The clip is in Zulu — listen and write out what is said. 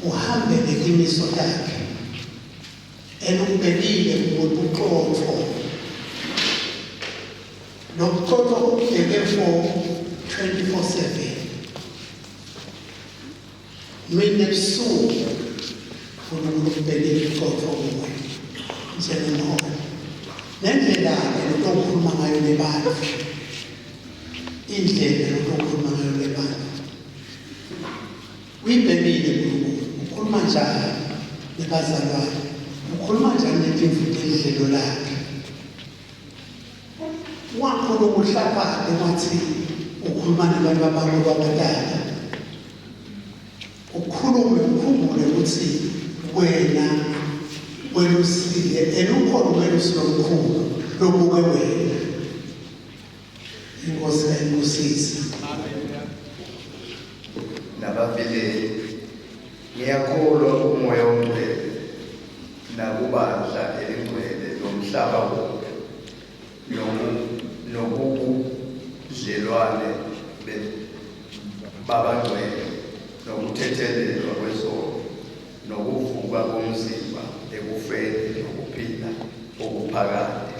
uhambe neqiniso lakhe elubhekile ngobuqotho nobuqotho ubheke for 24/7 mina ebusuku ufuna ukubhekela ubuqotho kuwe njengenholo nendlela-ke lokukhuluma ngayo nebantu indlela lokukhuluma ngayo nebantu uyibhekile ukhuluma njani nebazalwane ukhuluma njani nemfundo endlelo lakhe wakho lokuhlapha emathi ukhuluma nabantu abakho abadala ukhulume ukhumbule ukuthi wena usile elukhona kumele usilomkhulu lobuke wena inkosi kayikusisa nababili ngiyakholwa umoya ongcwele nakubandla elingcwele lomhlaba wonke nobudlelwane babangcwele nokuthethelelwa kwesono nokuvuka komzimba ekufeni nokuphila okuphakade.